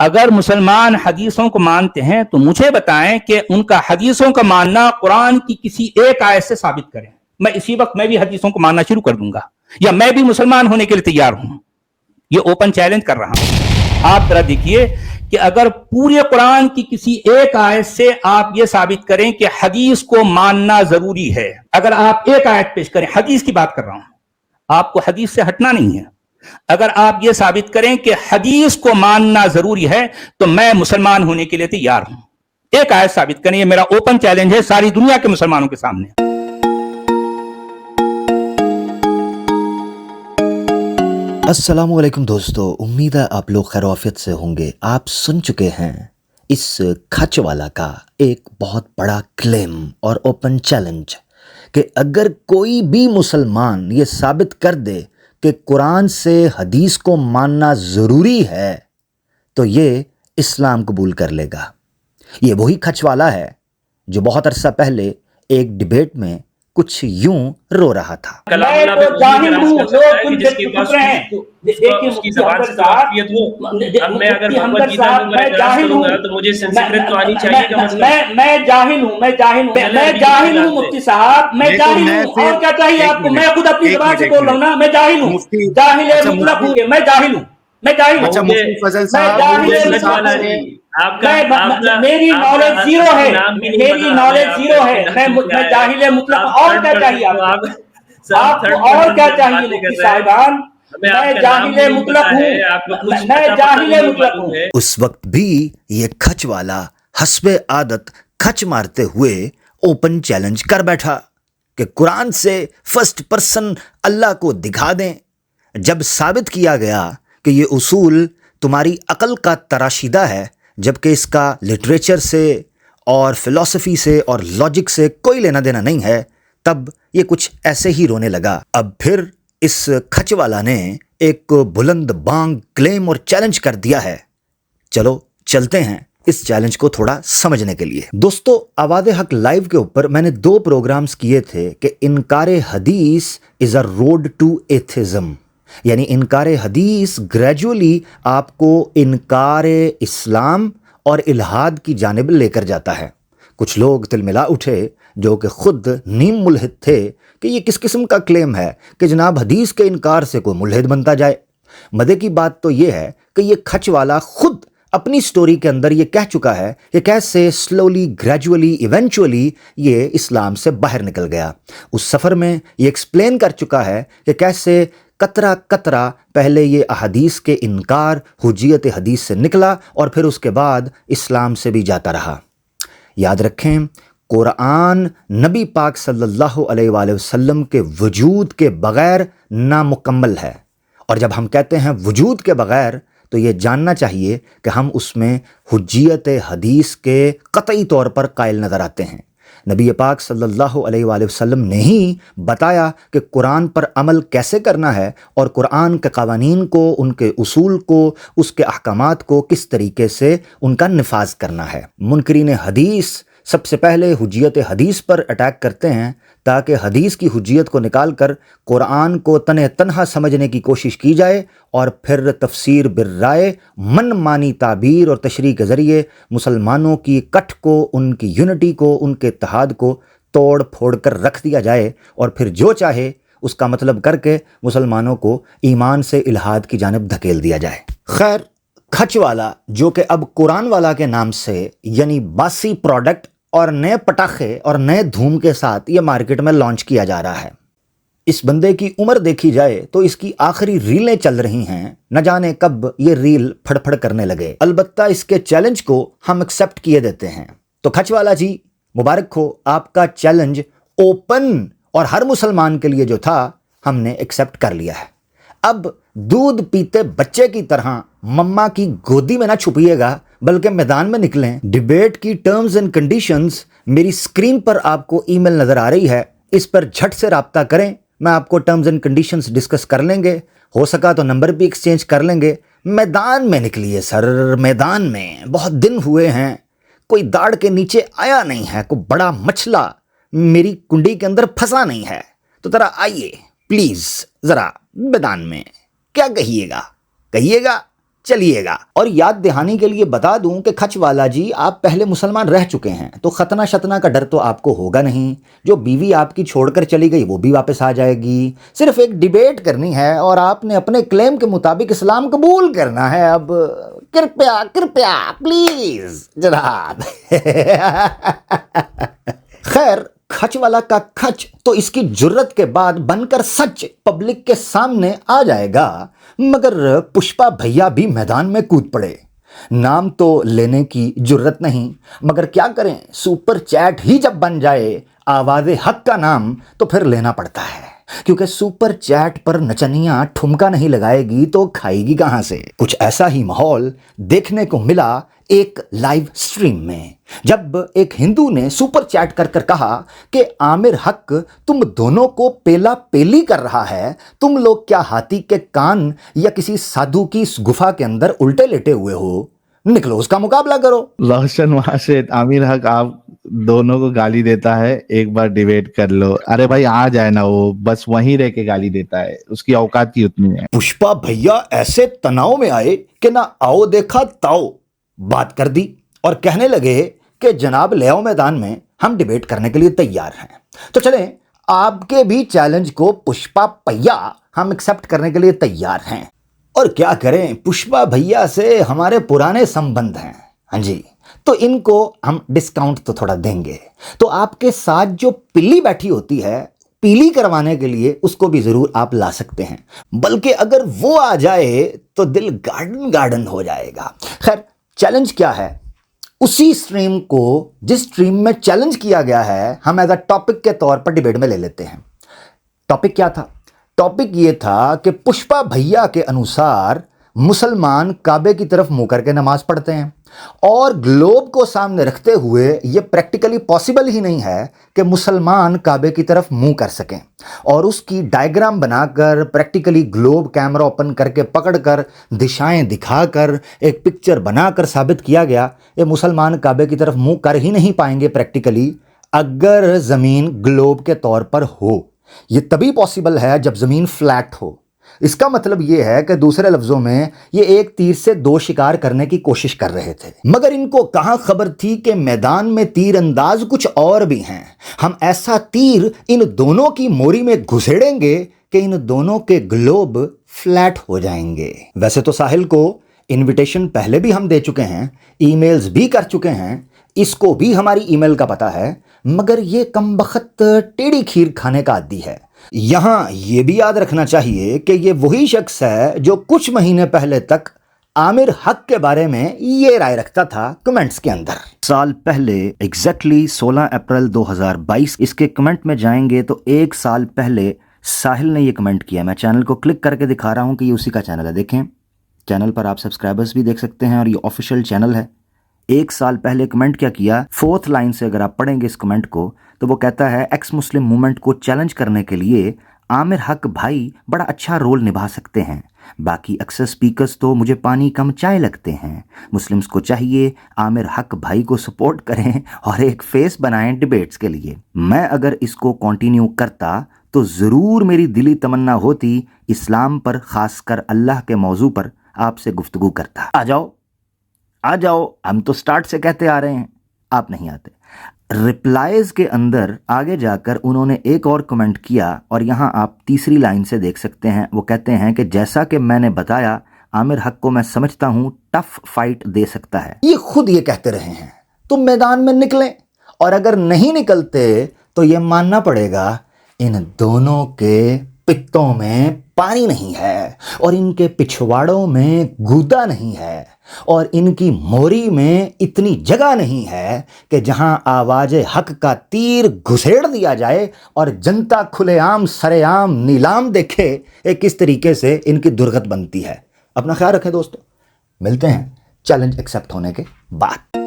اگر مسلمان حدیثوں کو مانتے ہیں تو مجھے بتائیں کہ ان کا حدیثوں کا ماننا قرآن کی کسی ایک آیت سے ثابت کریں. میں اسی وقت میں بھی حدیثوں کو ماننا شروع کر دوں گا، یا میں بھی مسلمان ہونے کے لیے تیار ہوں. یہ اوپن چیلنج کر رہا ہوں. آپ ذرا دیکھیے کہ اگر پورے قرآن کی کسی ایک آیت سے آپ یہ ثابت کریں کہ حدیث کو ماننا ضروری ہے، اگر آپ ایک آیت پیش کریں، حدیث کی بات کر رہا ہوں، آپ کو حدیث سے ہٹنا نہیں ہے، اگر آپ یہ ثابت کریں کہ حدیث کو ماننا ضروری ہے تو میں مسلمان ہونے کے لیے تیار ہوں. ایک آیت ثابت کریں. یہ میرا اوپن چیلنج ہے ساری دنیا کے مسلمانوں کے سامنے. السلام علیکم دوستو، امید ہے آپ لوگ خیر و عافیت سے ہوں گے. آپ سن چکے ہیں اس کھچ والا کا ایک بہت بڑا کلیم اور اوپن چیلنج کہ اگر کوئی بھی مسلمان یہ ثابت کر دے کہ قرآن سے حدیث کو ماننا ضروری ہے تو یہ اسلام قبول کر لے گا. یہ وہی کھچ والا ہے جو بہت عرصہ پہلے ایک ڈیبیٹ میں کچھ یوں رو رہا تھا. میں تو جاہل ہوں، لوگ تم سے پوچھ رہے ہیں. دیکھیے مفتی حمدر صاحب، مفتی حمدر صاحب، میں جاہل ہوں، میں جاہل ہوں، میں جاہل ہوں مفتی صاحب، میں جاہل ہوں. اور کیا چاہیے آپ کو؟ میں خود اپنی زبان سے بول رہا ہوں نا، میں جاہل ہوں، جاہل مطلق ہوں. میں جاہل ہوں، میں جاہل ہوں، میری نالج زیرو ہے، میری نالج زیرو ہے، میں جاہل مطلق. اور کیا چاہیے آپ کو؟ اور کیا چاہیے مفتی صاحبان؟ میں جاہل مطلق ہوں، میں جاہل مطلق ہوں. اس وقت بھی یہ کھچ والا حسب عادت کھچ مارتے ہوئے اوپن چیلنج کر بیٹھا کہ قرآن سے فرسٹ پرسن اللہ کو دکھا دیں. جب ثابت کیا گیا کہ یہ اصول تمہاری عقل کا تراشیدہ ہے، جبکہ اس کا لٹریچر سے اور فلسفی سے اور لاجک سے کوئی لینا دینا نہیں ہے، تب یہ کچھ ایسے ہی رونے لگا. اب پھر اس کھچ والا نے ایک بلند بانگ کلیم اور چیلنج کر دیا ہے. چلو چلتے ہیں اس چیلنج کو تھوڑا سمجھنے کے لیے. دوستو، آواز حق لائیو کے اوپر میں نے 2 پروگرامز کیے تھے کہ انکار حدیث از اے روڈ ٹو ایتھزم، یعنی انکار حدیث گریجولی آپ کو انکار اسلام اور الحاد کی جانب لے کر جاتا ہے. کچھ لوگ تل ملا اٹھے جو کہ خود نیم ملحد تھے کہ یہ کس قسم کا کلیم ہے کہ جناب حدیث کے انکار سے کوئی ملحد بنتا جائے. مزے کی بات تو یہ ہے کہ یہ کھچ والا خود اپنی سٹوری کے اندر یہ کہہ چکا ہے کہ کیسے سلولی گریجولی ایونچولی یہ اسلام سے باہر نکل گیا. اس سفر میں یہ ایکسپلین کر چکا ہے کہ کیسے قطرہ قطرہ پہلے یہ احادیث کے انکار حجیت حدیث سے نکلا اور پھر اس کے بعد اسلام سے بھی جاتا رہا. یاد رکھیں، قرآن نبی پاک صلی اللہ علیہ وآلہ وسلم کے وجود کے بغیر نامکمل ہے. اور جب ہم کہتے ہیں وجود کے بغیر تو یہ جاننا چاہیے کہ ہم اس میں حجیت حدیث کے قطعی طور پر قائل نظر آتے ہیں. نبی پاک صلی اللہ علیہ وآلہ وسلم نے ہی بتایا کہ قرآن پر عمل کیسے کرنا ہے اور قرآن کے قوانین کو، ان کے اصول کو، اس کے احکامات کو کس طریقے سے ان کا نفاذ کرنا ہے. منکرین حدیث سب سے پہلے حجیت حدیث پر اٹیک کرتے ہیں تاکہ حدیث کی حجیت کو نکال کر قرآن کو تنہا سمجھنے کی کوشش کی جائے اور پھر تفسیر بالرائے، من مانی تعبیر اور تشریح کے ذریعے مسلمانوں کی کٹھ کو، ان کی یونٹی کو، ان کے اتحاد کو توڑ پھوڑ کر رکھ دیا جائے اور پھر جو چاہے اس کا مطلب کر کے مسلمانوں کو ایمان سے الحاد کی جانب دھکیل دیا جائے. خیر، کھچ والا جو کہ اب قرآن والا کے نام سے یعنی باسی پروڈکٹ اور نئے پٹاخے اور نئے دھوم کے ساتھ یہ مارکیٹ میں لانچ کیا جا رہا ہے. اس بندے کی عمر دیکھی جائے تو اس کی آخری ریلیں چل رہی ہیں، نہ جانے کب یہ ریل پھڑ پھڑ کرنے لگے. البتہ اس کے چیلنج کو ہم ایکسیپٹ کیے دیتے ہیں. تو کھچ والا جی، مبارک ہو، آپ کا چیلنج اوپن اور ہر مسلمان کے لیے جو تھا ہم نے ایکسیپٹ کر لیا ہے. اب دودھ پیتے بچے کی طرح مما کی گودی میں نہ چھپیے گا بلکہ میدان میں نکلیں. ڈیبیٹ کی ٹرمز اینڈ کنڈیشنز میری سکرین پر آپ کو ای میل نظر آ رہی ہے، اس پر جھٹ سے رابطہ کریں. میں آپ کو ٹرمز اینڈ کنڈیشنز ڈسکس کر لیں گے، ہو سکا تو نمبر بھی ایکسچینج کر لیں گے. میدان میں نکلیے سر، میدان میں. بہت دن ہوئے ہیں، کوئی داڑھ کے نیچے آیا نہیں ہے، کوئی بڑا مچھلا میری کنڈی کے اندر پھنسا نہیں ہے. تو ذرا آئیے پلیز، ذرا میدان میں. کیا کہیے گا؟ चलिएगा। और याद दहानी के लिए बता दूं कि खचवाला जी, आप पहले मुसलमान रह चुके हैं, तो खतना शतना का डर तो आपको होगा नहीं। जो बीवी आपकी छोड़कर चली गई वो भी वापस आ जाएगी। सिर्फ एक डिबेट करनी है और आपने अपने क्लेम के मुताबिक इस्लाम कबूल करना है। अब कृपया कृपया प्लीज जनाब। खैर, खचवाला का खच तो इसकी जुर्रत के बाद बनकर सच पब्लिक के सामने आ जाएगा, मगर पुष्पा भैया भी मैदान में कूद पड़े। नाम तो लेने की जुर्रत नहीं, मगर क्या करें, सुपर चैट ही जब बन जाए आवाज़े हक का नाम तो फिर लेना पड़ता है, क्योंकि सुपर चैट पर नचनिया ठुमका नहीं लगाएगी तो खाएगी कहां से। कुछ ऐसा ही माहौल देखने को मिला एक लाइव स्ट्रीम में, जब एक हिंदू ने सुपर चैट कर कर कहा कि आमिर हक तुम दोनों को पेला पेली कर रहा है, तुम लोग क्या हाथी के कान या किसी साधु की गुफा के अंदर उल्टे लेटे हुए हो, निकलो उसका मुकाबला करो। रोशन वहां से आमिर हक आप दोनों को गाली देता है, एक बार डिबेट कर लो। अरे भाई आ जाए ना, वो बस वहीं रह के गाली देता है, उसकी औकात ही उतनी है। पुष्पा भैया ऐसे तनाव में आए कि ना आओ देखा ताओ बात कर दी और कहने लगे कि जनाब ले आओ मैदान में, हम डिबेट करने के लिए तैयार हैं। तो चलें, आपके भी चैलेंज को पुष्पा भैया हम एक्सेप्ट करने के लिए तैयार हैं। और क्या करें, पुष्पा भैया से हमारे पुराने संबंध हैं, हाँ जी, तो इनको हम डिस्काउंट तो थोड़ा देंगे। तो आपके साथ जो पिल्ली बैठी होती है, पीली करवाने के लिए उसको भी जरूर आप ला सकते हैं, बल्कि अगर वो आ जाए तो दिल गार्डन गार्डन हो जाएगा। खैर, चैलेंज क्या है, उसी स्ट्रीम को जिस स्ट्रीम में चैलेंज किया गया है हम एज अ टॉपिक के तौर पर डिबेट में ले लेते हैं। टॉपिक क्या था? टॉपिक ये था कि पुष्पा भैया के अनुसार मुसलमान काबे की तरफ मुंह करके नमाज पढ़ते हैं, और ग्लोब को सामने रखते हुए ये प्रैक्टिकली पॉसिबल ही नहीं है कि मुसलमान काबे की तरफ मुंह कर सकें, और उसकी डायग्राम बनाकर प्रैक्टिकली ग्लोब कैमरा ओपन करके पकड़कर दिशाएं दिखाकर एक पिक्चर बनाकर साबित किया गया ये मुसलमान काबे की तरफ मुंह कर ही नहीं पाएंगे प्रैक्टिकली अगर ज़मीन ग्लोब के तौर पर हो। ये तभी पॉसिबल है जब ज़मीन फ्लैट हो। इसका मतलब ये है कि दूसरे लफ्जों में ये एक तीर से दो शिकार करने की कोशिश कर रहे थे, मगर इनको कहां खबर थी कि मैदान में तीर अंदाज कुछ और भी हैं। हम ऐसा तीर इन दोनों की मोरी में घुसेड़ेंगे कि इन दोनों के ग्लोब फ्लैट हो जाएंगे। वैसे तो साहिल को इनविटेशन पहले भी हम दे चुके हैं, ईमेल्स भी कर चुके हैं, इसको भी हमारी ईमेल का पता है, मगर ये कमबख्त टेढ़ी खीर खाने का आदी है। यहां ये भी याद रखना चाहिए कि ये वही शख्स है जो कुछ महीने पहले तक आमिर हक के बारे में ये राय रखता था कमेंट्स के अंदर। साल पहले एग्जैक्टली 16 अप्रैल 2022 इसके कमेंट में जाएंगे तो एक साल पहले साहिल ने ये कमेंट किया। मैं चैनल को क्लिक करके दिखा रहा हूं कि ये उसी का चैनल है। देखें, चैनल पर आप सब्सक्राइबर्स भी देख सकते हैं और ये ऑफिशियल चैनल है। एक साल पहले कमेंट क्या किया, 4th लाइन से अगर आप पढ़ेंगे इस कमेंट को तो वो कहता है, एक्स मुस्लिम मूवमेंट को चैलेंज करने के लिए आमिर हक भाई बड़ा अच्छा रोल निभा सकते हैं, बाकी अक्सर स्पीकर्स तो मुझे पानी कम चाय लगते हैं। मुस्लिम्स को चाहिए आमिर हक भाई को सपोर्ट करें और एक फेस बनाएं डिबेट्स के लिए। मैं अगर इसको कंटिन्यू करता तो ज़रूर मेरी दिली तमन्ना होती इस्लाम पर, खासकर अल्लाह के मौजू पर आपसे गुफ्तगू करता। आ जाओ, हम तो स्टार्ट से कहते आ रहे हैं, आप नहीं आते। रिप्लाईज के अंदर आगे जाकर उन्होंने एक और कमेंट किया और यहाँ आप तीसरी लाइन से देख सकते हैं। वो कहते हैं कि जैसा कि मैंने बताया, आमिर हक को मैं समझता हूँ टफ फाइट दे सकता है। ये खुद ये कहते रहे हैं, तो मैदान में निकलें, और अगर नहीं निकलते तो ये मानना पड़ेगा इन दोनों के पित्तों में पानी नहीं है, और इनके पिछवाड़ों में गूदा नहीं है, और इनकी मोरी में इतनी जगह नहीं है कि जहां आवाज़े हक का तीर घुसेड़ दिया जाए और जनता खुलेआम सरेआम नीलाम देखे किस तरीके से इनकी दुर्गत बनती है। अपना ख्याल रखें दोस्तों, मिलते हैं चैलेंज एक्सेप्ट होने के बाद।